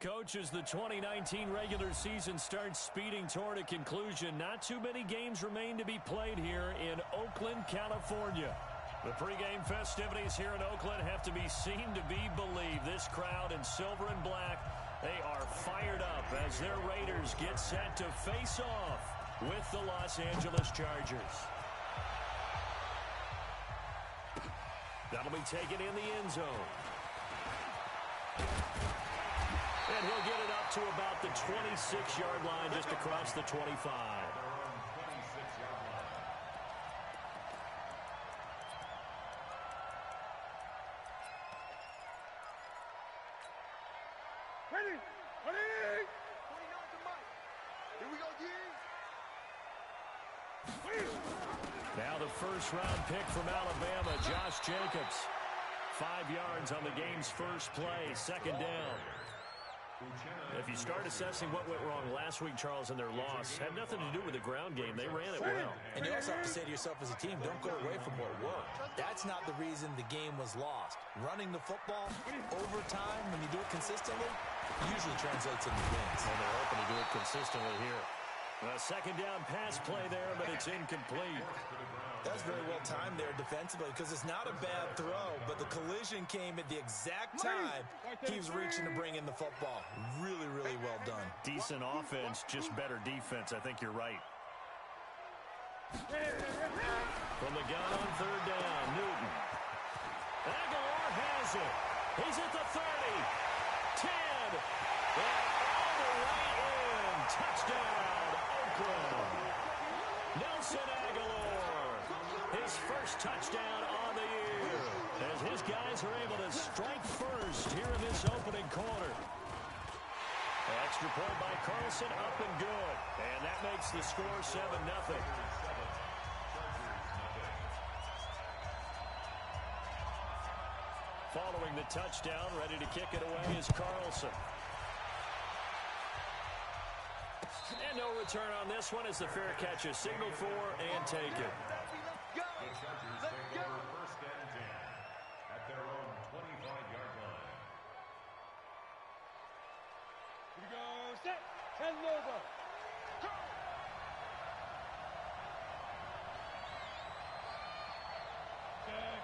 Coach, as the 2019 regular season starts speeding toward a conclusion, not too many games remain to be played here in Oakland, California. The pregame festivities here in Oakland have to be seen to be believed. This crowd in silver and black, they are fired up as their Raiders get set to face off with the Los Angeles Chargers. That'll be taken in the end zone. And he'll get it up to about the 26-yard line, just across the 25. Ready? Ready? Here we go, G's. Now the first-round pick from Alabama, Josh Jacobs. 5 yards on the game's first play, second down. If you start assessing what went wrong last week, Charles, in their loss, had nothing to do with the ground game. They ran it well. And you also have to say to yourself as a team, don't go away from what worked. That's not the reason the game was lost. Running the football over time, when you do it consistently, usually translates into wins. And they're hoping to do it consistently here. A second down pass play there, but it's incomplete. That's very well timed there defensively because it's not a bad throw, but the collision came at the exact time he was reaching to bring in the football. Really, really well done. Decent offense, just better defense. I think you're right. From the gun on third down, Newton. Aguilar has it. He's at the 30, 10, and all the way in. Touchdown, Oakland. Nelson Aguilar, his first touchdown on the year, as his guys are able to strike first here in this opening quarter. Extra point by Carlson, up and good. And that makes the score 7-0. Following the touchdown, ready to kick it away is Carlson. And no return on this one as the fair catch is signaled for and taken. The Chargers take over first and 10 at their own 25-yard line. Here we go, set, and over.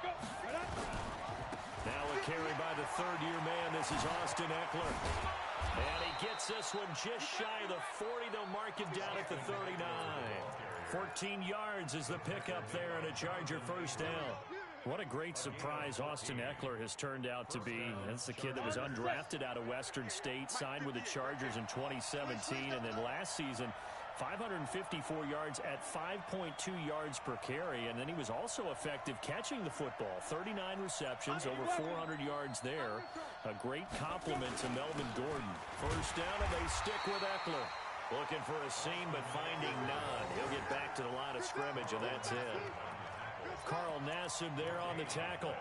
Go. Now a carry by the third-year man. This is Austin Ekeler. And he gets this one just shy of the 40. They'll mark it down at the 39. 14 yards is the pickup there and a Charger first down. What a great surprise Austin Ekeler has turned out to be. That's the kid that was undrafted out of Western State, signed with the Chargers in 2017, and then last season 554 yards at 5.2 yards per carry, and then he was also effective catching the football. 39 receptions, over 400 yards there. A great compliment to Melvin Gordon. First down, and they stick with Ekeler. Looking for a seam, but finding none. He'll get back to the line of scrimmage, and that's it. Carl Nassib there on the tackle.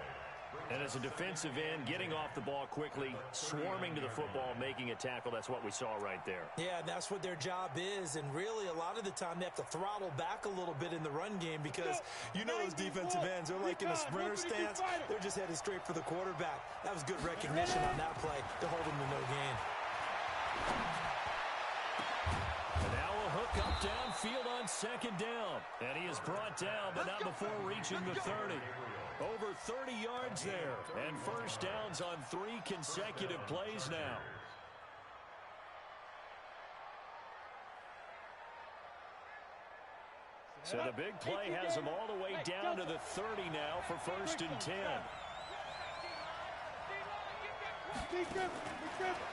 And as a defensive end, getting off the ball quickly, swarming to the football, making a tackle. That's what we saw right there. Yeah, and that's what their job is. And really, a lot of the time, they have to throttle back a little bit in the run game because you know those defensive ends, they're like in a sprinter stance. They're just headed straight for the quarterback. That was good recognition on that play to hold them to no gain. And now a hook up downfield on second down. And he is brought down, but not before reaching the 30. Over 30 yards there, and first downs on 3 consecutive plays now. So the big play has him all the way down to the 30 now for first and 10.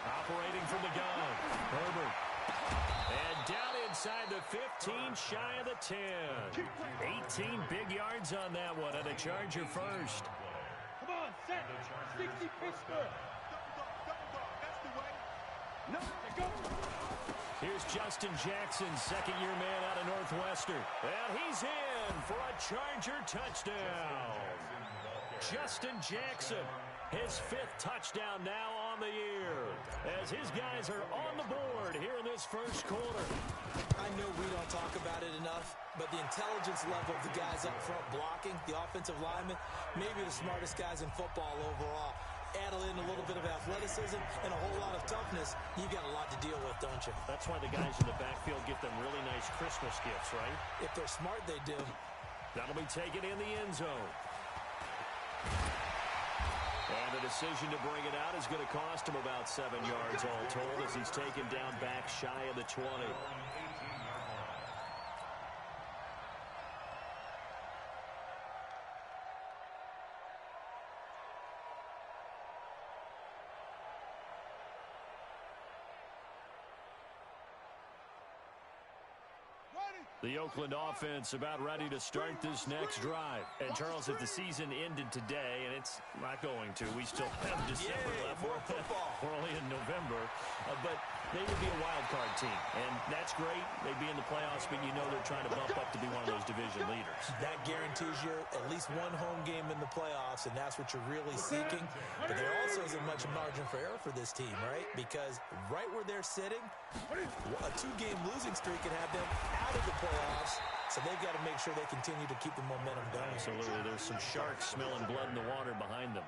Operating from the gun, Herbert. And down inside the 15, shy of the 10. 18 big yards on that one, and a Charger first. Come on, set. 60 Pittsburgh. No, go. Here's Justin Jackson, second-year man out of Northwestern. And he's in for a Charger touchdown. Justin Jackson, his 5th touchdown now on the year, as his guys are on the board here in this first quarter. I know we don't talk about it enough, but the intelligence level of the guys up front blocking, the offensive linemen, maybe the smartest guys in football overall. add in a little bit of athleticism and a whole lot of toughness, you got a lot to deal with, don't you? That's why the guys in the backfield get them really nice Christmas gifts, right? If they're smart, they do. That'll be taken in the end zone. And the decision to bring it out is going to cost him about 7 yards all told as he's taken down back shy of the 20. The Oakland offense about ready to start this next drive. And, Charles, if the season ended today, and it's not going to, we still have December left. We're only in November. But they would be a wild card team. And that's great. They'd be in the playoffs, but you know they're trying to bump up to be one of those division leaders. That guarantees you at least one home game in the playoffs, and that's what you're really seeking. But there also isn't much margin for error for this team, right? Because right where they're sitting, a 2-game losing streak can have them out of the playoffs, so they've got to make sure they continue to keep the momentum going. Absolutely. There's some sharks smelling blood in the water behind them.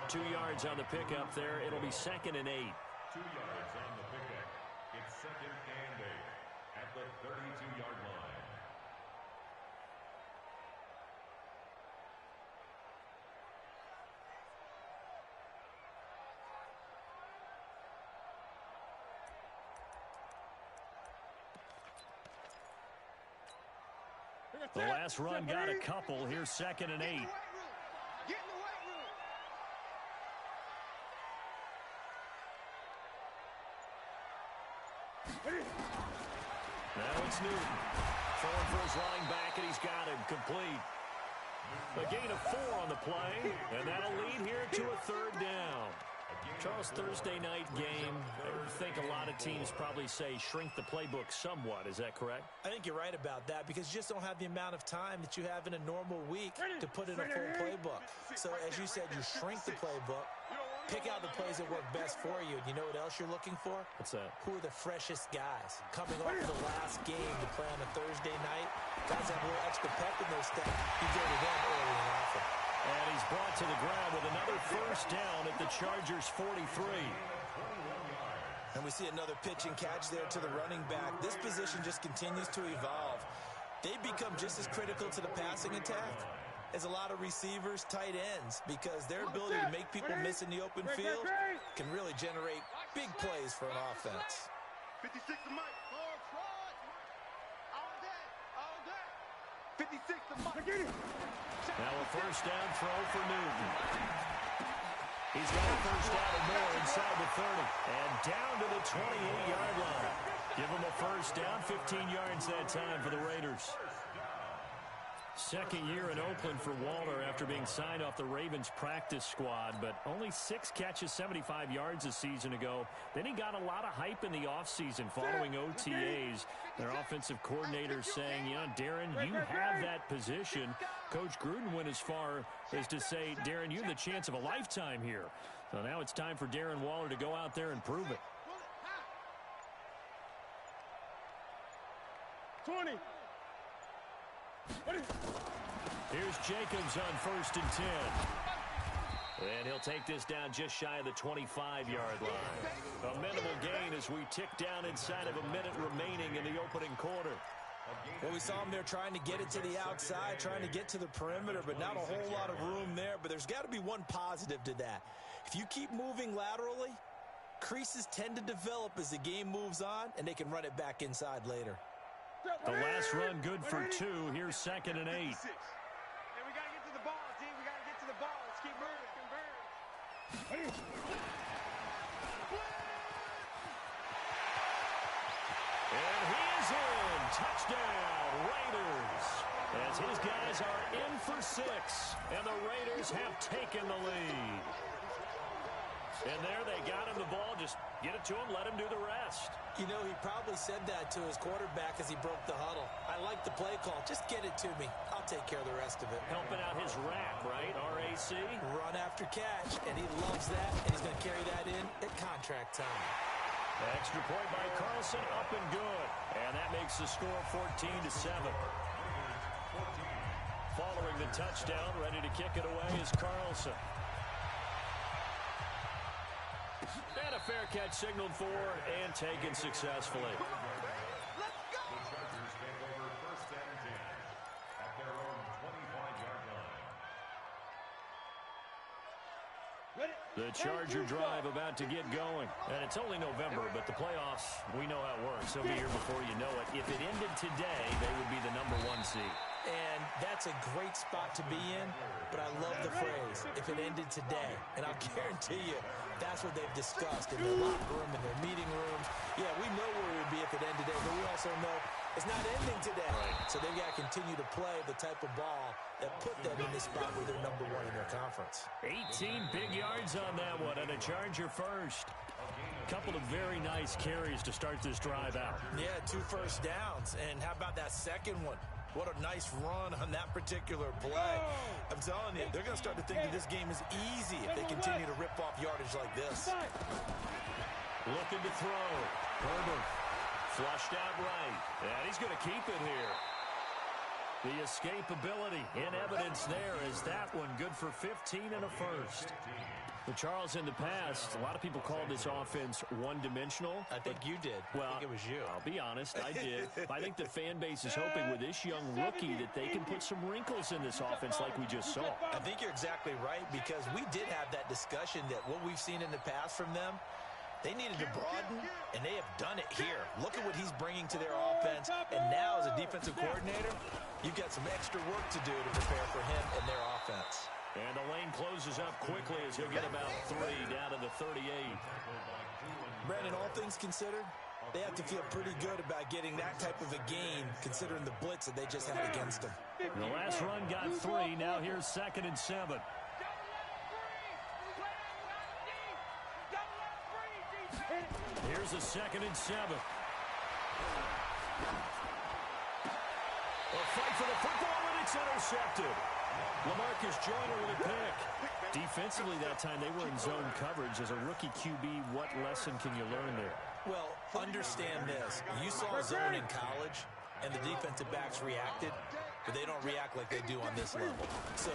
2 yards on the pickup there. It'll be 2nd and 8. 2 yards on the pickup. It's 2nd and 8 at the 32-yard line. The last run got a couple. Here's 2nd and 8. Get in the weight room. Now it's Newton. Throwing for his running back, and he's got him complete. A gain of 4 on the play, and that'll lead here to a 3rd down. Charles, Thursday night game, I think a lot of teams probably say shrink the playbook somewhat. Is that correct? I think you're right about that because you just don't have the amount of time that you have in a normal week to put in a full playbook. So, as you said, you shrink the playbook, pick out the plays that work best for you. And you know what else you're looking for? What's that? Who are the freshest guys? Coming off of the last game to play on a Thursday night, guys have a little extra pep in their step. You go to them early and often. And he's brought to the ground with another 1st down at the Chargers' 43. And we see another pitch and catch there to the running back. This position just continues to evolve. They become just as critical to the passing attack as a lot of receivers, tight ends, because their ability to make people miss in the open field can really generate big plays for an offense. 56 to Mike. All day. 56 to Mike. Now a 1st down throw for Newton. He's got a 1st down and more inside the 30. And down to the 28-yard line. Give him a 1st down, 15 yards that time for the Raiders. 2nd year in Oakland for Waller after being signed off the Ravens practice squad, but only 6 catches, 75 yards a season ago. Then he got a lot of hype in the offseason following OTAs. Their offensive coordinator saying, you know, Darren, you have that position. Coach Gruden went as far as to say, Darren, you have the chance of a lifetime here. So now it's time for Darren Waller to go out there and prove it. 20. Here's Jacobs on 1st and 10. And he'll take this down just shy of the 25-yard line. A minimal gain as we tick down inside of a minute remaining in the opening quarter. Well, we saw him there trying to get it to the outside, trying to get to the perimeter, but not a whole lot of room there. But there's got to be one positive to that. If you keep moving laterally, creases tend to develop as the game moves on, and they can run it back inside later. The last run good for 2. Here's 2nd and 8. And we got to get to the ball, D. We got to get to the ball. Let's keep moving. And he is in. Touchdown, Raiders. As his guys are in for 6. And the Raiders have taken the lead. And there they got him the ball. Just get it to him, let him do the rest. You know, he probably said that to his quarterback as he broke the huddle. I like the play call. Just get it to me. I'll take care of the rest of it. Helping out his rack, right? RAC. Run after catch, and he loves that, and he's going to carry that in at contract time. Extra point by Carlson, up and good. And that makes the score 14-7. Following the touchdown, ready to kick it away is Carlson. And a fair catch signaled for and taken successfully. The Chargers take over first and 10 at their own 25-yard line. The Charger drive about to get going. And it's only November, but the playoffs, we know how it works. They'll be here before you know it. If it ended today, they would be the #1 seed. And that's a great spot to be in, but I love the phrase, if it ended today. And I'll guarantee you, that's what they've discussed in their locker room, in their meeting rooms. Yeah, we know where it would be if it ended today, but we also know it's not ending today. Right. So they've got to continue to play the type of ball that put them in this spot where they're #1 in their conference. 18 big yards on that one, and a Charger first. Couple of very nice carries to start this drive out. Yeah, 2 first downs. And how about that second one? What a nice run on that particular play. I'm telling you, they're going to start to think that this game is easy if they continue to rip off yardage like this. Looking to throw. Herbert flushed out right. And he's going to keep it here. The escapability in evidence there is that one good for 15 and a first. But Charles, in the past, a lot of people called this offense one-dimensional. I think you did. Well, I think it was you. I'll be honest, I did. I think the fan base is hoping with this young rookie that they can put some wrinkles in this offense like we just saw. I think you're exactly right, because we did have that discussion that what we've seen in the past from them, they needed to broaden, and they have done it here. Look at what he's bringing to their offense, and now as a defensive coordinator, you've got some extra work to do to prepare for him and their offense. And the lane closes up quickly as he'll get about 3 down to the 38. Brandon, all things considered, they have to feel pretty good about getting that type of a gain considering the blitz that they just had against them. The last run got 3. Now here's 2nd and 7. Here's a 2nd and 7. A fight for the football, and it's intercepted. LaMarcus Joyner with a pick. Defensively that time, they were in zone coverage. As a rookie QB, what lesson can you learn there? Well, understand this. You saw zone in college, and the defensive backs reacted, but they don't react like they do on this level. So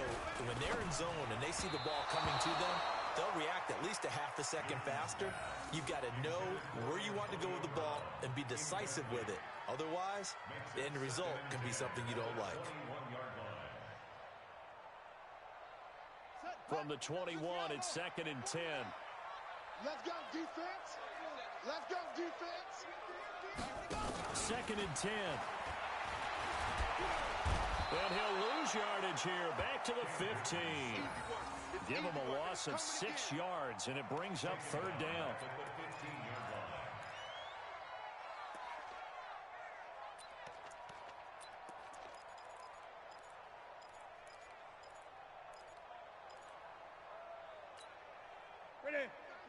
when they're in zone and they see the ball coming to them, they'll react at least a half a second faster. You've got to know where you want to go with the ball and be decisive with it. Otherwise, the end result can be something you don't like. From the 21, it's 2nd and 10. Let's go, defense. Let's go, defense. 2nd and 10. And he'll lose yardage here. Back to the 15. Give him a loss of 6 yards, and it brings up 3rd down.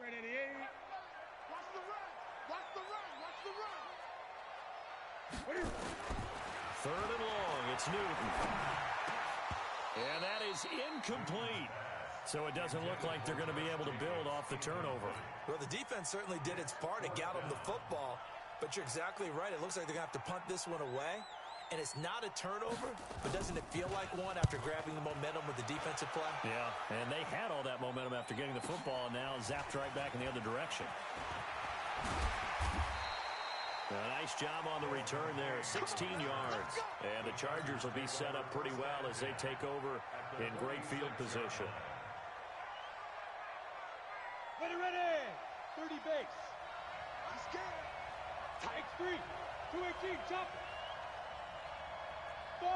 Ready, 88. Watch the run. Watch the run. Watch the run. 3rd and long. It's Newton. And that is incomplete. So it doesn't look like they're going to be able to build off the turnover. Well, the defense certainly did its part. It got them the football. But you're exactly right. It looks like they're going to have to punt this one away. And it's not a turnover, but doesn't it feel like one after grabbing the momentum with the defensive play? Yeah, and they had all that momentum after getting the football, and now zapped right back in the other direction. A nice job on the return there, 16 yards. And the Chargers will be set up pretty well as they take over in great field position. Ready, 30 base. I'm scared. Take 3. 218, jump. 5.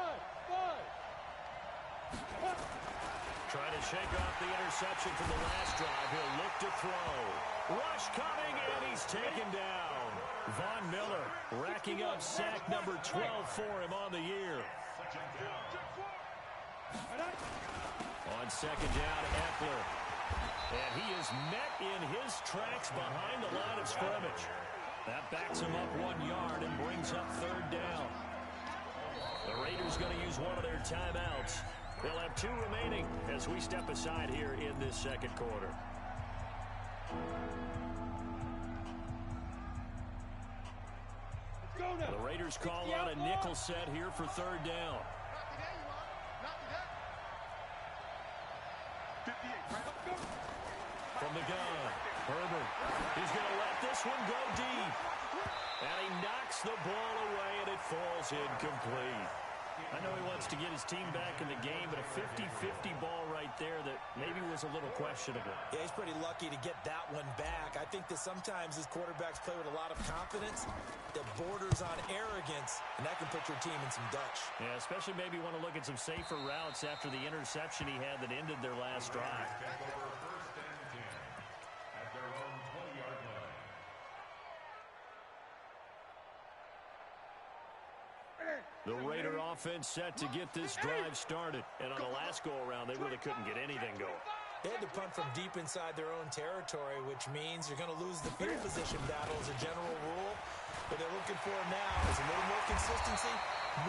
Trying to shake off the interception from the last drive. He'll look to throw. Rush coming, and he's taken down. Von Miller racking up sack number 12 for him on the year. On 2nd down, Eckler. And he is met in his tracks behind the line of scrimmage. That backs him up 1 yard and brings up 3rd down. The Raiders going to use one of their timeouts. They'll have 2 remaining as we step aside here in this 2nd quarter. Let's go now. The Raiders call out a nickel set here for 3rd down. From the gun, Herbert one go deep. And he knocks the ball away, and it falls incomplete. I know he wants to get his team back in the game, but a 50-50 ball right there that maybe was a little questionable. Yeah, he's pretty lucky to get that one back. I think that sometimes these quarterbacks play with a lot of confidence that borders on arrogance, and that can put your team in some Dutch. Yeah, especially maybe want to look at some safer routes after the interception he had that ended their last drive. Take over first and 10 at their own 20-yard line. The Raider offense set to get this drive started. And on the last go-around, they really couldn't get anything going. They had to punt from deep inside their own territory, which means you're going to lose the field position battle as a general rule. What they're looking for now is a little more consistency,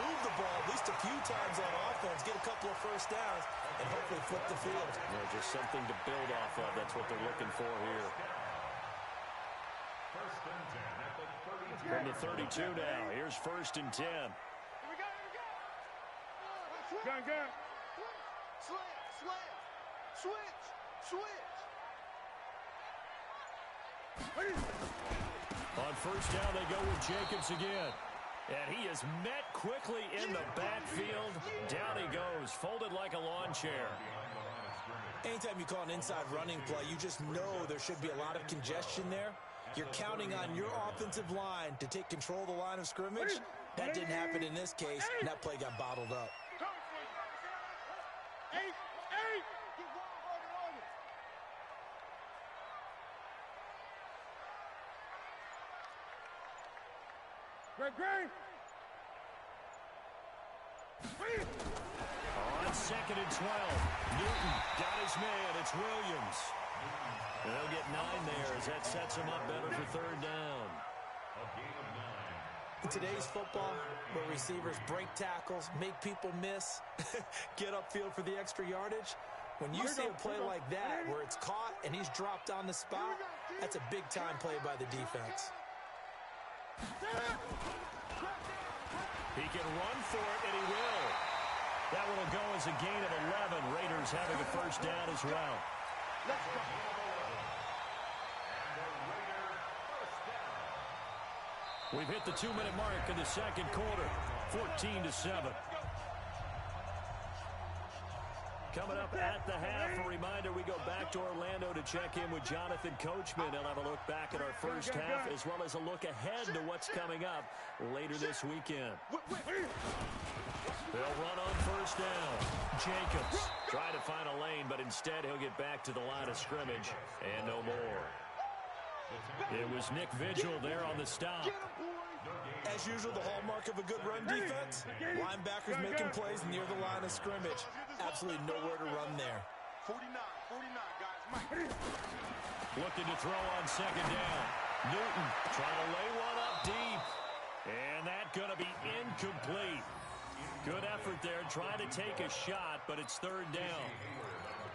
move the ball at least a few times on offense, get a couple of first downs, and hopefully flip the field. Just something to build off of. That's what they're looking for here. First and 10 at the 32. From the 32 now, here's first and 10. Gun. Switch. On first down, they go with Jacobs again. And he is met quickly in the backfield. Down he goes, folded like a lawn chair. Anytime you call an inside running play, you just know there should be a lot of congestion there. You're counting on your offensive line to take control of the line of scrimmage. That didn't happen in this case, and that play got bottled up. Eight. Great. On second and 12, Newton got his man. It's Williams. And they'll get 9 there as that sets him up better for third down. A gain of 9. In today's football, where receivers break tackles, make people miss, get upfield for the extra yardage, when you see a play like that where it's caught and he's dropped on the spot, that's a big-time play by the defense. He can run for it, and he will. That one will go as a gain of 11. Raiders having a first down as well. Let's go. We've hit the 2-minute mark in the second quarter, 14-7. Coming up at the half, a reminder, we go back to Orlando to check in with Jonathan Coachman. He'll have a look back at our first half as well as a look ahead to what's coming up later this weekend. They'll run on first down. Jacobs trying to find a lane, but instead he'll get back to the line of scrimmage and no more. It was Nick Vigil there on the stop. As usual, the hallmark of a good run defense, linebackers making plays near the line of scrimmage. Absolutely nowhere to run there. 49, guys. Mike. Looking to throw on second down. Newton trying to lay one up deep. And that's going to be incomplete. Good effort there, trying to take a shot, but it's third down.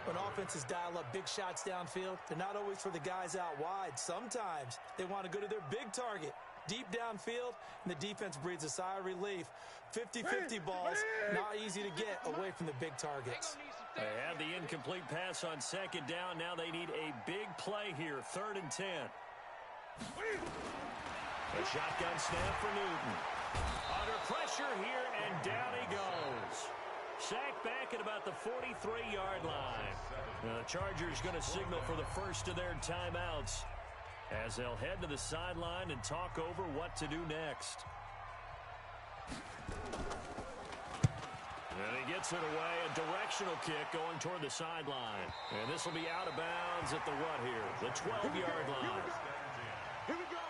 When offenses dial up big shots downfield, they're not always for the guys out wide. Sometimes they want to go to their big target, deep downfield, and the defense breathes a sigh of relief. 50-50 balls, not easy to get away from the big targets. They had the incomplete pass on second down. Now they need a big play here, third and 10. A shotgun snap for Newton. Under pressure here, and down he goes. Sacked back at about the 43-yard line. Now the Chargers going to signal for the first of their timeouts as they'll head to the sideline and talk over what to do next. And he gets it away, a directional kick going toward the sideline. And this will be out of bounds at the what here? The 12-yard line. Here we go.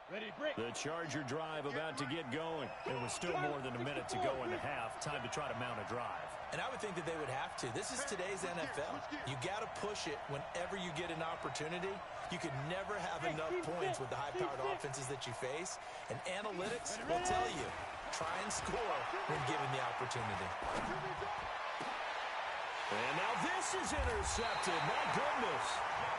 The Charger drive about to get going. There was still more than a minute to go in the half. Time to try to mount a drive. And I would think that they would have to. This is today's NFL. You got to push it whenever you get an opportunity. You can never have enough points with the high-powered offenses that you face. And analytics will tell you, try and score when given the opportunity. And now this is intercepted. My goodness.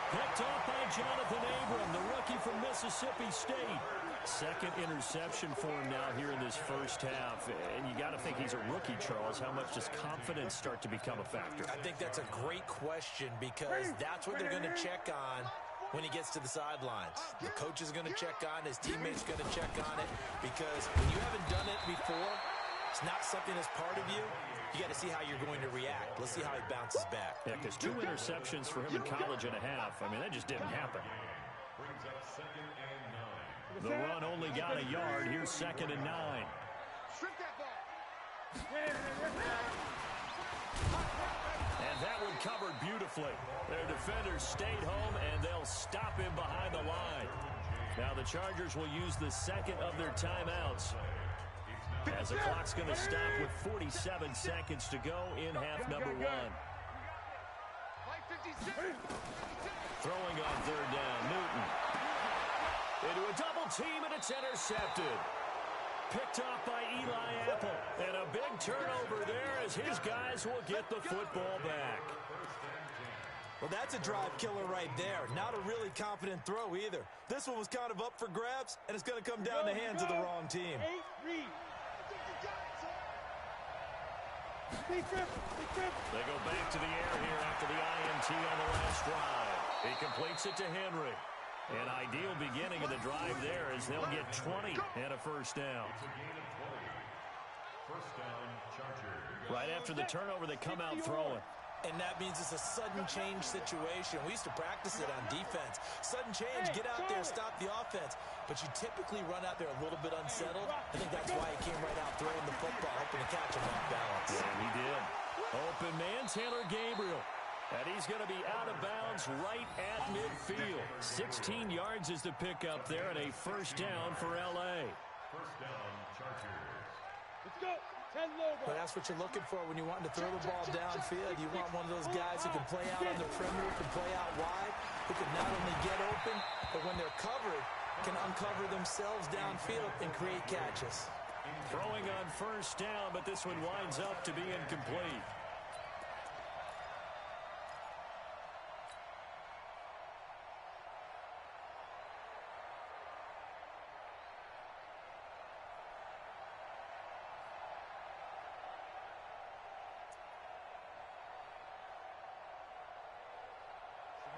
Picked off by Jonathan Abram, the rookie from Mississippi State. Second interception for him now here in this first half. And you got to think he's a rookie, Charles. How much does confidence start to become a factor? I think that's a great question because that's what they're going to check on when he gets to the sidelines. The coach is going to check on, his teammates going to check on it, because when you haven't done it before, it's not something that's part of you. You got to see how you're going to react. Let's see how he bounces back. Yeah, because 2 interceptions for him in college and a half. I mean, that just didn't happen. Brings up 2nd and 9. The run only got a yard. Here's 2nd and 9. Strip that ball. And that one covered beautifully. Their defenders stayed home, and they'll stop him behind the line. Now the Chargers will use the second of their timeouts, as the clock's going to stop with 47 seconds to go in half number 1. Throwing on 3rd down, Newton. Into a double team, and it's intercepted. Picked off by Eli Apple. And a big turnover there as his guys will get the football back. Well, that's a drive killer right there. Not a really confident throw either. This one was kind of up for grabs, and it's going to come down the hands of the wrong team. They go back to the air here after the INT on the last drive. He completes it to Henry. An ideal beginning of the drive there as they'll get 20 and a first down. First down, Chargers. Right after the turnover, they come out throwing. And that means it's a sudden change situation. We used to practice it on defense. Sudden change, get out there, stop the offense. But you typically run out there a little bit unsettled. I think that's why he came right out throwing the football, hoping to catch him off balance. Yeah, he did. Open man, Taylor Gabriel. And he's going to be out of bounds right at midfield. 16 yards is the pickup there, and a first down for L.A. First down, Chargers. Let's go. 10 low. But that's what you're looking for when you want to throw the ball downfield. You want one of those guys who can play out on the perimeter, can play out wide, who can not only get open, but when they're covered, can uncover themselves downfield and create catches. Throwing on first down, but this one winds up to be incomplete.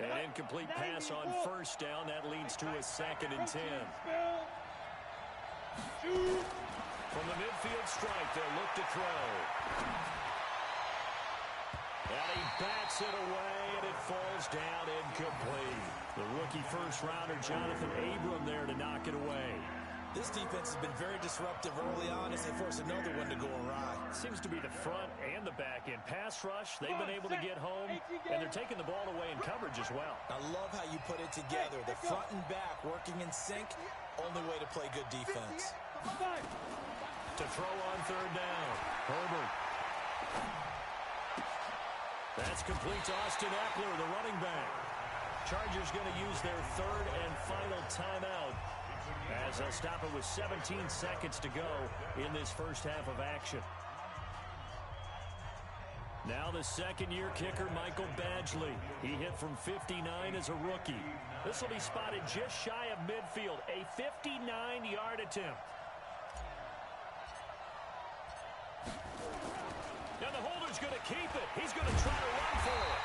An incomplete pass on first down. That leads to a 2nd and 10. From the midfield strike, they'll look to throw. And he bats it away, and it falls down incomplete. The rookie first-rounder, Jonathan Abram, there to knock it away. This defense has been very disruptive early on as they force another one to go awry. Seems to be the front and the back end. Pass rush, they've been able to get home, and they're taking the ball away in coverage as well. I love how you put it together. The front and back working in sync, only way to play good defense. To throw on 3rd down, Herbert. That's complete to Austin Eckler, the running back. Chargers going to use their 3rd and final timeout, as they'll stop it with 17 seconds to go in this first half of action. Now the second-year kicker, Michael Badgley. He hit from 59 as a rookie. This will be spotted just shy of midfield, a 59-yard attempt. Now the holder's going to keep it. He's going to try to run for it.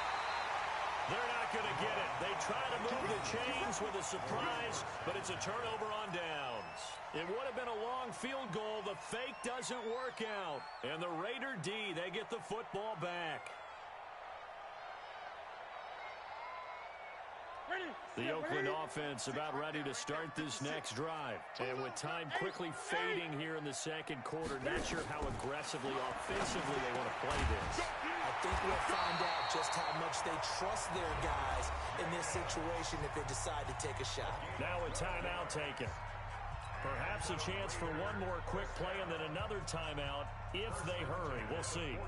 They're not going to get it. They try to move the chains with a surprise, but it's a turnover on downs. It would have been a long field goal. The fake doesn't work out. And the Raider D, they get the football back. The Oakland offense about ready to start this next drive. And with time quickly fading here in the second quarter, not sure how aggressively, offensively they want to play this. I think we'll find out just how much they trust their guys in this situation if they decide to take a shot. Now a timeout taken. Perhaps a chance for one more quick play and then another timeout if they hurry. We'll see.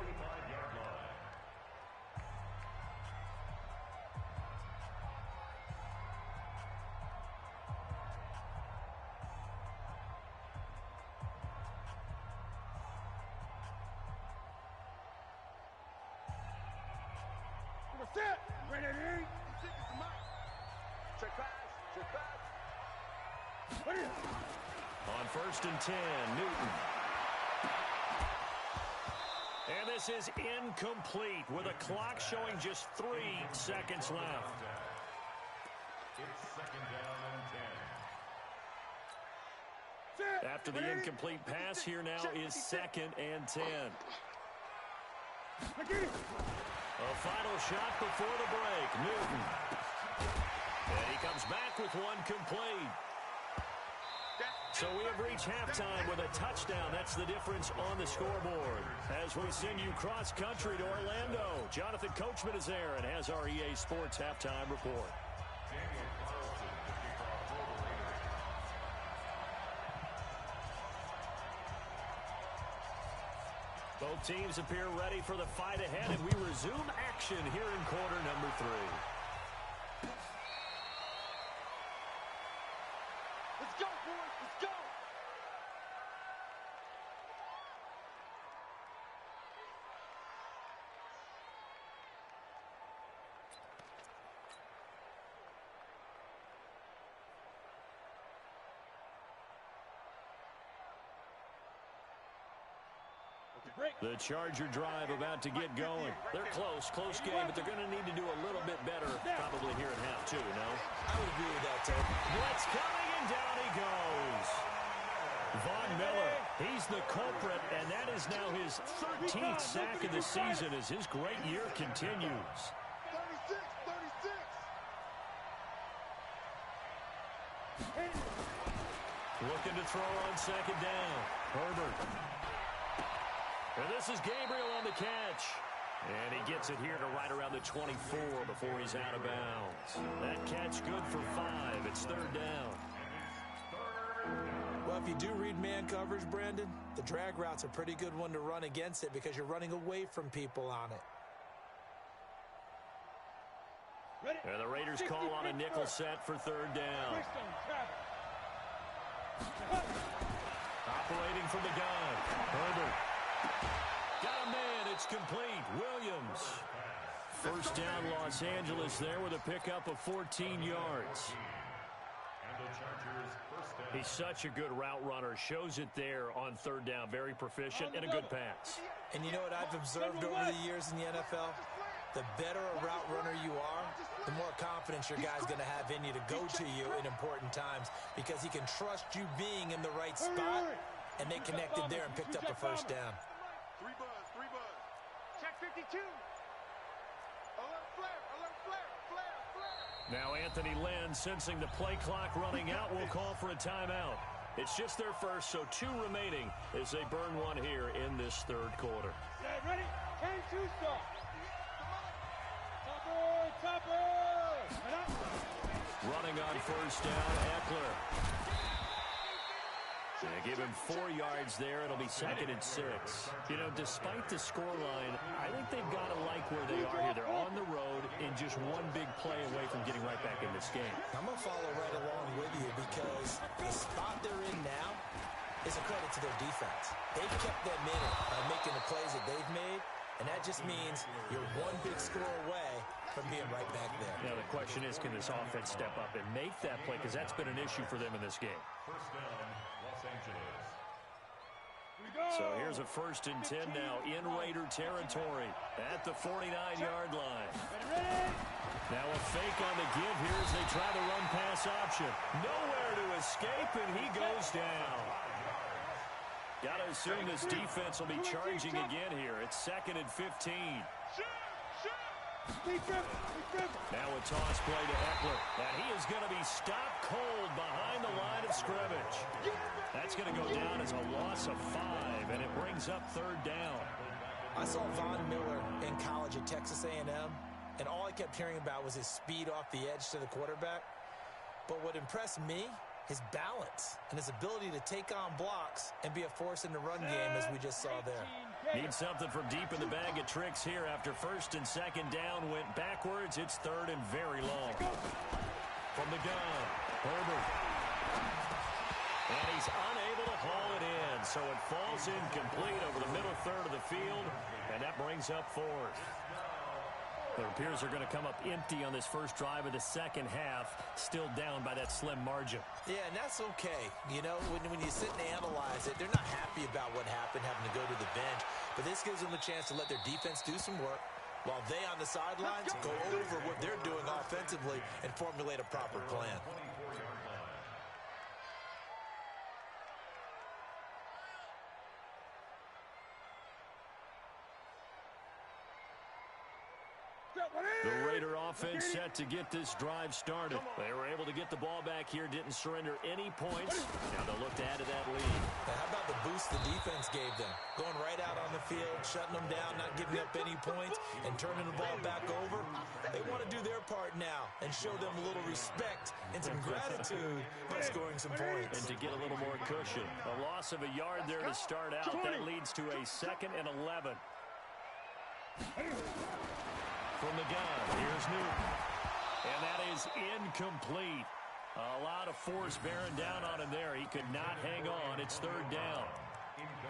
Set. Ready to eat. Check pass. Check pass. On 1st and 10, Newton. And this is incomplete with a clock showing just 3 seconds left. It's 2nd down and 10. After the incomplete pass, here now is 2nd and 10. A final shot before the break. Newton. And he comes back with one complete. So we have reached halftime with a touchdown. That's the difference on the scoreboard. As we send you cross-country to Orlando, Jonathan Coachman is there and has our EA Sports halftime report. Both teams appear ready for the fight ahead, and we resume action here in quarter number 3. Let's go, boys. Let's go. The Charger drive about to get going. They're close game, but they're going to need to do a little bit better probably here in half 2, no? I would agree with that, Ted. Blitz coming, and down he goes. Von Miller, he's the culprit, and that is now his 13th sack of the season as his great year continues. 36. Looking to throw on 2nd down. Herbert. And this is Gabriel on the catch. And he gets it here to right around the 24 before he's out of bounds. That catch good for 5. It's 3rd down. Well, if you do read man coverage, Brandon, the drag route's a pretty good one to run against it because you're running away from people on it. And the Raiders call on a nickel set for 3rd down. Operating from the gun. Herbert. Got a man. It's complete. Williams. 1st down, Los Angeles there with a pickup of 14 yards. He's such a good route runner. Shows it there on 3rd down. Very proficient and a good pass. And you know what I've observed over the years in the NFL? The better a route runner you are, the more confidence your guy's going to have in you to go to you in important times because he can trust you being in the right spot, and they connected there and picked up a 1st down. 3 buzz. Check 52. Alert flare. Now Anthony Lynn, sensing the play clock running out, will call for a timeout. It's just their first, so 2 remaining as they burn one here in this 3rd quarter. Ready? 10-2 stop. Topper. Running on 1st down, Eckler. They give him 4 yards there. It'll be 2nd and 6. You know, despite the scoreline, I think they've got to like where they are here. They're on the road and just one big play away from getting right back in this game. I'm going to follow right along with you because the spot they're in now is a credit to their defense. They've kept them in it by making the plays that they've made, and that just means you're one big score away from being right back there. Now, the question is, can this offense step up and make that play? Because that's been an issue for them in this game. 1st down, Los Angeles. So here's a 1st and 10 now in Raider territory at the 49-yard line. Now a fake on the give here as they try the run-pass option. Nowhere to escape, and he goes down. Got to assume this defense will be charging again here. It's 2nd and 15. Now a toss play to Eckler. And he is going to be stopped cold behind the line of scrimmage. That's going to go down as a loss of 5, and it brings up 3rd down. I saw Von Miller in college at Texas A&M, and all I kept hearing about was his speed off the edge to the quarterback. But what impressed me his balance and his ability to take on blocks and be a force in the run game, as we just saw there. Need something from deep in the bag of tricks here after first and second down went backwards. It's third and very long. From the gun, Herbert. And he's unable to haul it in, so it falls incomplete over the middle third of the field, and that brings up fourth. It appears they're going to come up empty on this first drive of the second half, still down by that slim margin. Yeah, and that's okay. You know, when you sit and analyze it, they're not happy about what happened, having to go to the bench, but this gives them a chance to let their defense do some work while they on the sidelines go over what they're doing offensively and formulate a proper plan. The Raider offense set to get this drive started. They were able to get the ball back here, didn't surrender any points. Now they'll look to add to that lead. Now, how about the boost the defense gave them? Going right out on the field, shutting them down, not giving up any points, and turning the ball back over. They want to do their part now and show them a little respect and some gratitude by scoring some points. And to get a little more cushion. A loss of a yard there to start out. That leads to a 2nd and 11. From the gun, here's Newton. And that is incomplete. A lot of force bearing down on him there. He could not hang on. It's third down.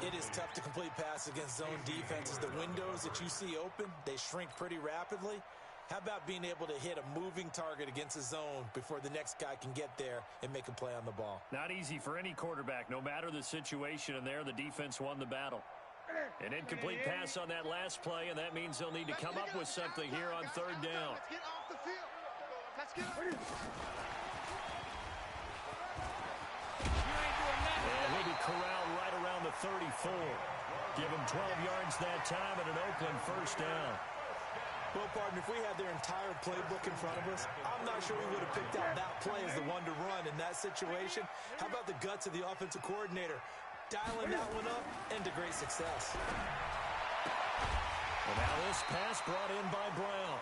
It is tough to complete passes against zone defenses. The windows that you see open, they shrink pretty rapidly. How about being able to hit a moving target against a zone before the next guy can get there and make a play on the ball? Not easy for any quarterback, no matter the situation. And there, the defense won the battle. An incomplete pass on that last play, and that means they'll need to come up with something here on third down. Let's get off the field. Let's get off. And he'll be corralled right around the 34. Give him 12 yards that time and an Oakland first down. Well, partner, if we had their entire playbook in front of us, I'm not sure we would have picked out that play as the one to run in that situation. How about the guts of the offensive coordinator? Dialing that one up into great success. Well, now this pass brought in by Brown.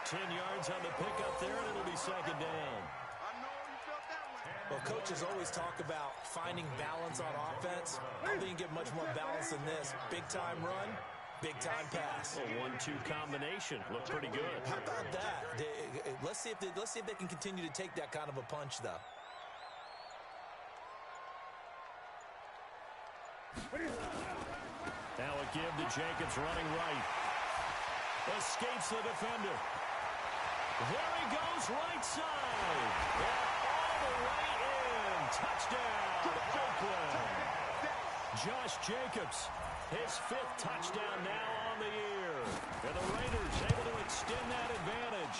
10 yards on the pickup there, and it'll be second down. I know you felt that one. Well, coaches always talk about finding balance on offense. I don't think you get much more balance than this. Big-time run, big-time pass. A 1-2 combination. Looked pretty good. How about that? Let's see if they can continue to take that kind of a punch, though. Now a give to Jacobs running right. Escapes the defender. There he goes, right side. And all the way in. Touchdown, Oakland. Josh Jacobs, his 5th touchdown now on the year. And the Raiders able to extend that advantage.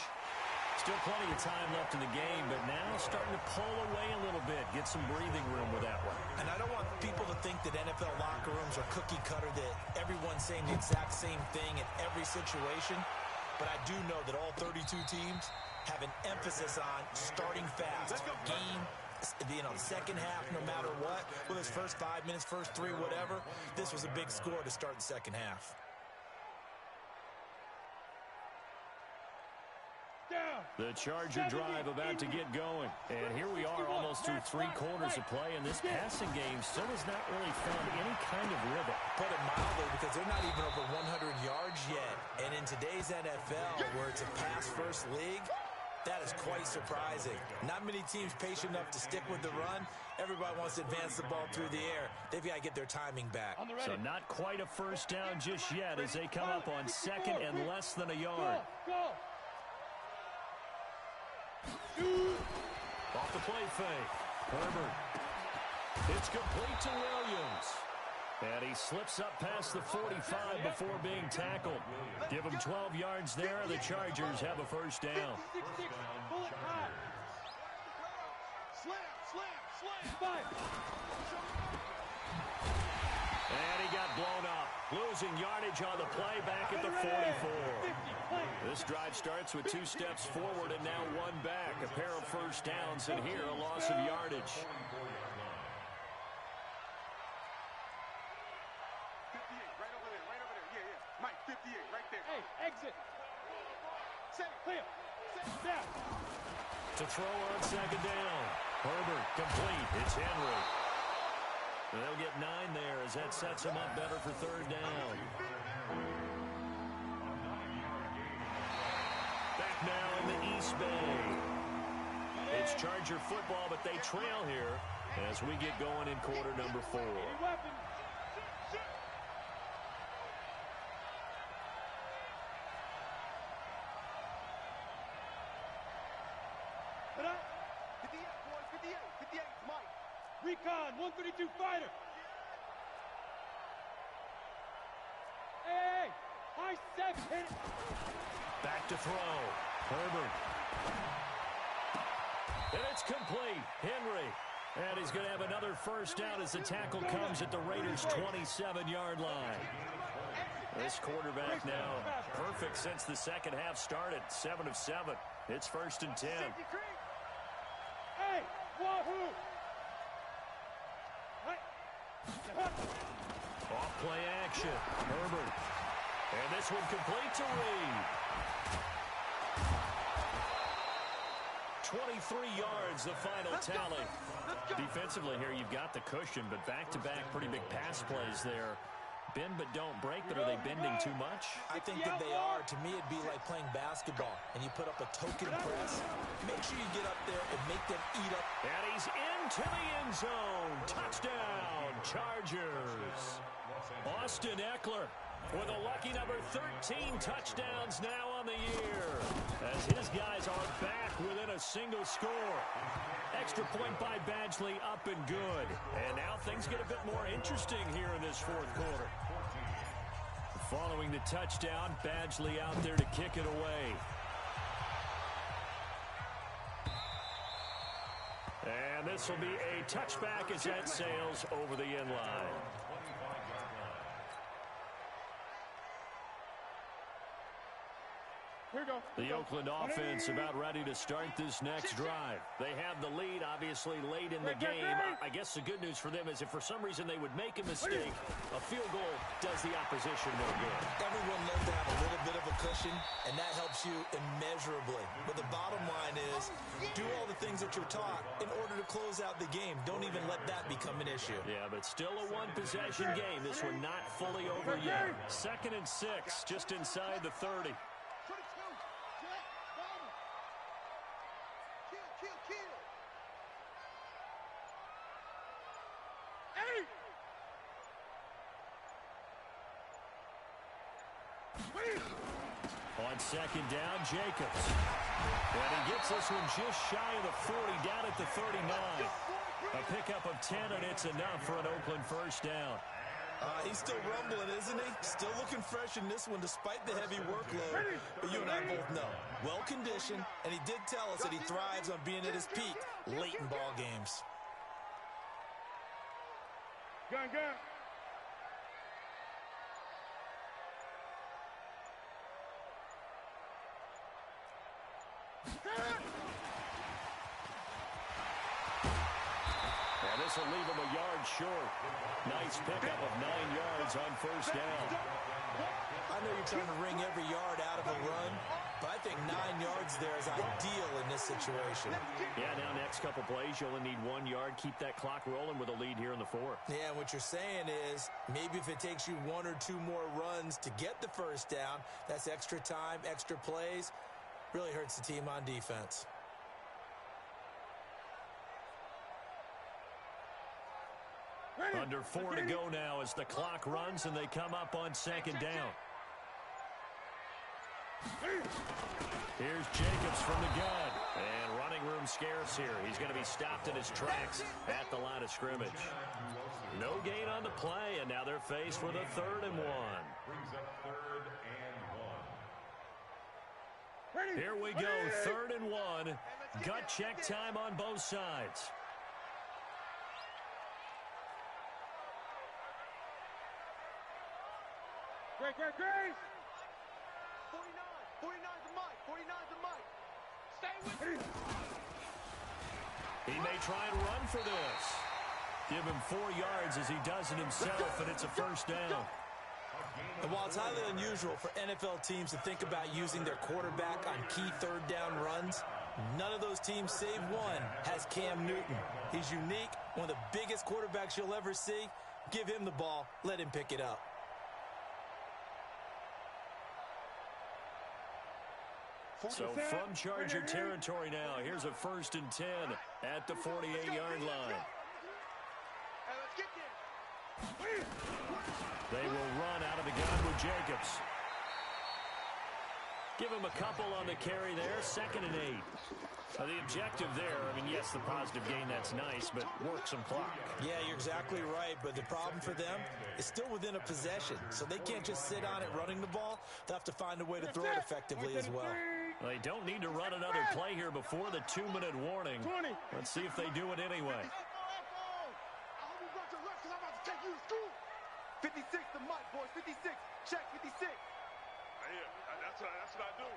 Still plenty of time left in the game, but now starting to pull away a little bit, get some breathing room with that one. And I don't want people to think that NFL locker rooms are cookie cutter, that everyone's saying the exact same thing in every situation. But I do know that all 32 teams have an emphasis on starting fast. Game, second half, no matter what. Whether it's first 5 minutes, first 3, whatever. This was a big score to start the second half. The Charger drive about to get going. And here we are almost through 3 quarters of play, and this passing game still has not really found any kind of rhythm. Put it mildly, because they're not even over 100 yards yet. And in today's NFL, where it's a pass-first league, that is quite surprising. Not many teams patient enough to stick with the run. Everybody wants to advance the ball through the air. They've got to get their timing back. So not quite a first down just yet as they come up on 2nd and less than a yard. Off the play fake. Herbert. It's complete to Williams. And he slips up past the 45 before being tackled. Give him 12 yards there. The Chargers have a first down. And he got blown up. Losing yardage on the play back at the 44. This drive starts with 2 steps forward and now 1 back. A pair of first downs, and here a loss of yardage. 58, right over there, right over there. Yeah, yeah. Mike, 58, right there. Hey, exit. Set it, clear. Set it down. To throw on second down. Herbert, complete. It's Henry. They'll get 9 there as that sets him up better for third down. Back now in the East Bay. It's Charger football, but they trail here as we get going in quarter number 4. Recon, 132 fighter. Hey, high 7, hit it. Back to throw. Herbert. And it's complete. Henry. And he's going to have another first down as the tackle comes at the Raiders' 27-yard line. This quarterback now perfect since the second half started. 7 of 7. It's 1st and 10. Hey, wahoo! Off play action. Herbert. And this one complete to Reed. 23 yards, the final tally. Defensively here, you've got the cushion, but back-to-back pretty big pass plays there. Bend but don't break, but are they bending too much? I think that they are. To me, it'd be like playing basketball, and you put up a token press. Make sure you get up there and make them eat up. And he's into the end zone. Touchdown, Chargers. Austin Eckler with a lucky number 13 touchdowns now on the year, as his guys are back within a single score. Extra point by Badgley, up and good. And now things get a bit more interesting here in this fourth quarter. Following the touchdown, Badgley out there to kick it away. And this will be a touchback as that sails over the end line. The Oakland offense about ready to start this next drive. They have the lead, obviously, late in the game. I guess the good news for them is if for some reason they would make a mistake, a field goal does the opposition no good. Everyone loves to have a little bit of a cushion, and that helps you immeasurably. But the bottom line is, do all the things that you're taught in order to close out the game. Don't even let that become an issue. Yeah, but still a one-possession game. This one not fully over yet. 2nd and 6, just inside the 30. On 2nd down, Jacobs. And he gets this one just shy of the 40, down at the 39. A pickup of 10, and it's enough for an Oakland first down. He's still rumbling, isn't he? Still looking fresh in this one despite the heavy workload. But you and I both know, well-conditioned, and he did tell us that he thrives on being at his peak late in ball games. Gun. And this will leave him a yard short. Nice pickup of 9 yards on first down. I know you're trying to wring every yard out of a run, but I think 9 yards there is ideal in this situation. Yeah, now next couple plays, you only need 1 yard. Keep that clock rolling with a lead here in the 4th. Yeah, and what you're saying is maybe if it takes you 1 or 2 more runs to get the first down, that's extra time, extra plays. Really hurts the team on defense. Under 4 to go now as the clock runs and they come up on 2nd down. Here's Jacobs from the gun. And running room scarce here. He's going to be stopped in his tracks at the line of scrimmage. No gain on the play, and now they're faced with a 3rd and 1. Brings up 3rd and 1. Here we go, 3rd and 1. Gut check time on both sides. Great. 49 to Mike. 49 to Mike. Stay with me. He may try and run for this. Give him 4 yards as he does it himself, and it's a first down. And while it's highly unusual for NFL teams to think about using their quarterback on key 3rd down runs, None of those teams, save one, has Cam Newton. He's unique, one of the biggest quarterbacks you'll ever see. Give him the ball. Let him pick it up. So from Charger territory now, here's a 1st and 10 at the 48-yard line. They will run out of the gun with Jacobs. Give him a couple on the carry there, 2nd and 8. The objective there, I mean, yes, the positive gain, that's nice, but work some clock. Yeah, you're exactly right, but the problem for them is still within a possession, so they can't just sit on it running the ball. They'll have to find a way to throw it effectively as well. They don't need to run another play here before the 2-minute warning. Let's see if they do it anyway. 56 to Mike, boys. 56. Check 56. That's what I do.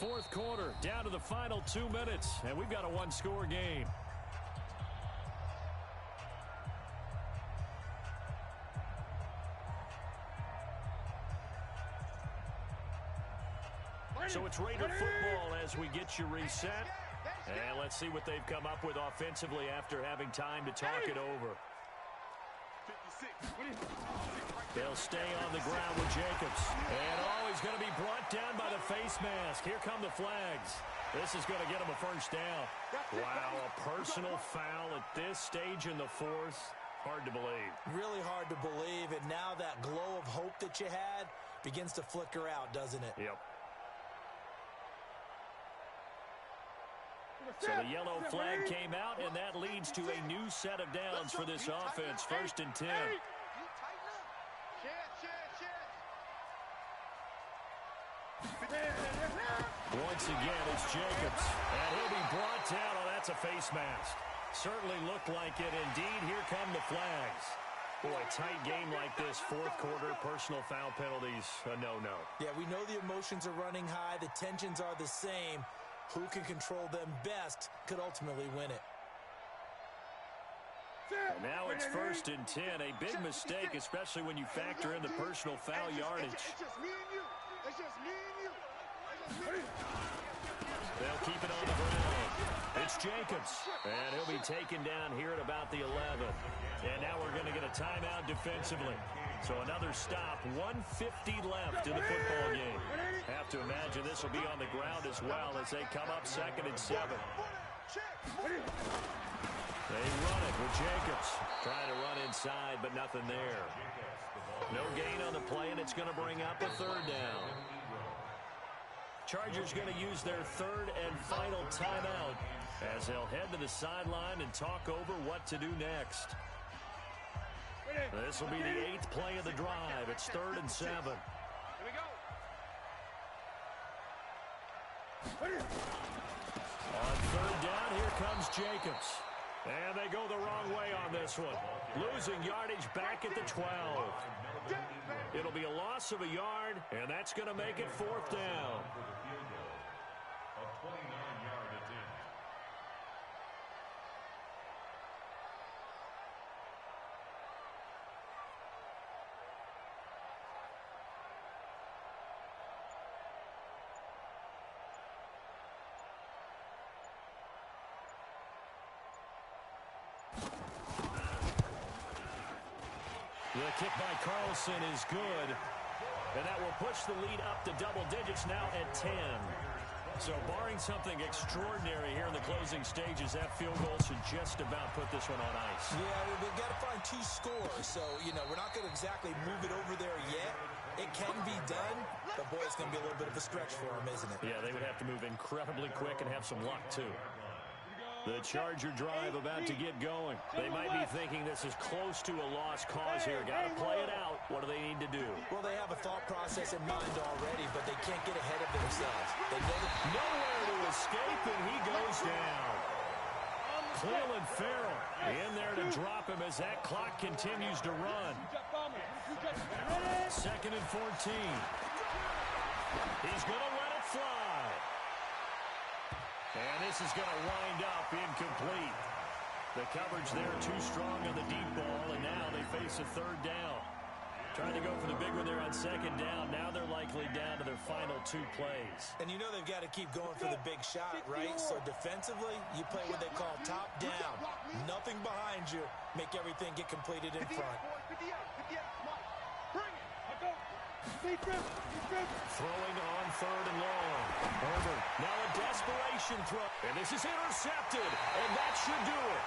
4th quarter, down to the final 2 minutes, and we've got a 1-score game. So it's Raider football as we get you reset. And let's see what they've come up with offensively after having time to talk it over. They'll stay on the ground with Jacobs. And he's going to be brought down by the face mask. Here come the flags. This is going to get him a 1st down. Wow, a personal foul at this stage in the 4th. Hard to believe. Really hard to believe, and now that glow of hope that you had begins to flicker out, doesn't it? Yep. So the yellow flag came out, and that leads to a new set of downs for this offense. 1st and 10. Once again, it's Jacobs. And he'll be brought down. Oh, that's a face mask. Certainly looked like it. Indeed, here come the flags. Boy, a tight game like this, 4th quarter, personal foul penalties, a no-no. Yeah, we know the emotions are running high. The tensions are the same. Who can control them best could ultimately win it. And now it's 1st and 10. A big mistake, especially when you factor in the personal foul yardage. It's just me and you. It's just me and you. They'll keep it on the ground. It's Jacobs. And he'll be taken down here at about the 11. And now we're going to get a timeout defensively. So another stop, 1:50 left in the football game. Have to imagine this will be on the ground as well as they come up 2nd and 7. They run it with Jacobs. Trying to run inside, but nothing there. No gain on the play, and it's going to bring up a 3rd down. Chargers going to use their 3rd and final timeout as they'll head to the sideline and talk over what to do next. This will be the 8th play of the drive. It's 3rd and 7. Here we go. On 3rd down, here comes Jacobs. And they go the wrong way on this one. Losing yardage back at the 12. It'll be a loss of a yard, and that's going to make it 4th down. A 29-yard attempt. The kick by Carlson is good. And that will push the lead up to double digits now at 10. So barring something extraordinary here in the closing stages, that field goal should just about put this one on ice. Yeah, we've got to find 2 scores. So, we're not going to exactly move it over there yet. It can be done, but boy, it's going to be a little bit of a stretch for them, isn't it? Yeah, they would have to move incredibly quick and have some luck, too. The Charger drive about to get going. They might be thinking this is close to a lost cause here. Got to play it out. What do they need to do? Well, they have a thought process in mind already, but they can't get ahead of themselves. They know nowhere to escape, and he goes down. Cleveland Farrell in there to drop him as that clock continues to run. 2nd and 14. He's going to let it fly. And this is going to wind up incomplete. The coverage there too strong on the deep ball, and now they face a 3rd down. Trying to go for the big one there on second down. Now they're likely down to their final 2 plays. And you know they've got to keep going for the big shot, right? So defensively, you play what they call top down. Nothing behind you. Make everything get completed in front. Throwing on 3rd and long. Herbert, now a desperation throw. And this is intercepted. And that should do it.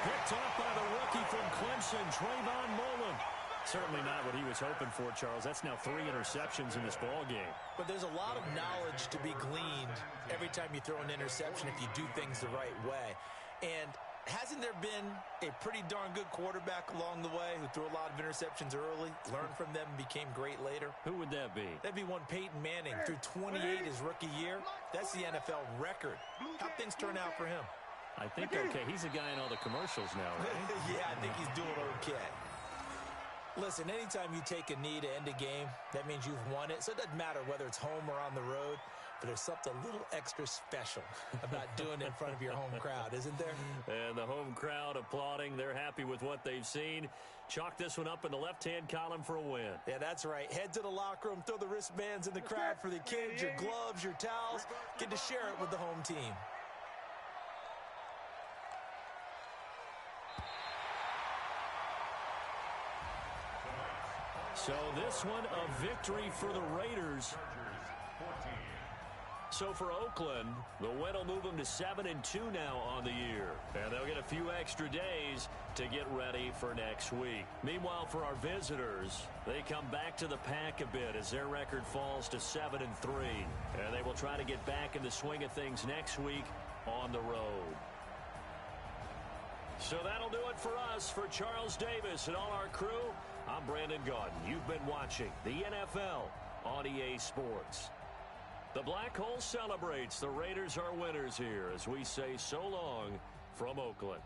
Picked off by the rookie from Clemson, Trayvon Mullen. Certainly not what he was hoping for, Charles. That's now 3 interceptions in this ball game. But there's a lot of knowledge to be gleaned every time you throw an interception if you do things the right way. And hasn't there been a pretty darn good quarterback along the way who threw a lot of interceptions early, learned from them, and became great later? Who would that be? That'd be one Peyton Manning. Threw 28 his rookie year. That's the NFL record. How'd things turn out for him? I think okay. He's a guy in all the commercials now, right? Yeah, I think he's doing okay. Listen, anytime you take a knee to end a game, that means you've won it. So it doesn't matter whether it's home or on the road, but there's something a little extra special about doing it in front of your home crowd, isn't there? And the home crowd applauding. They're happy with what they've seen. Chalk this one up in the left-hand column for a win. Yeah, that's right. Head to the locker room, throw the wristbands in the crowd for the kids, your gloves, your towels. Get to share it with the home team. So this one, a victory for the Raiders. So for Oakland, the win will move them to 7-2 now on the year. And they'll get a few extra days to get ready for next week. Meanwhile, for our visitors, they come back to the pack a bit as their record falls to 7-3. And they will try to get back in the swing of things next week on the road. So that'll do it for us. For Charles Davis and all our crew, I'm Brandon Gaudin. You've been watching the NFL on EA Sports. The Black Hole celebrates. The Raiders are winners here as we say so long from Oakland.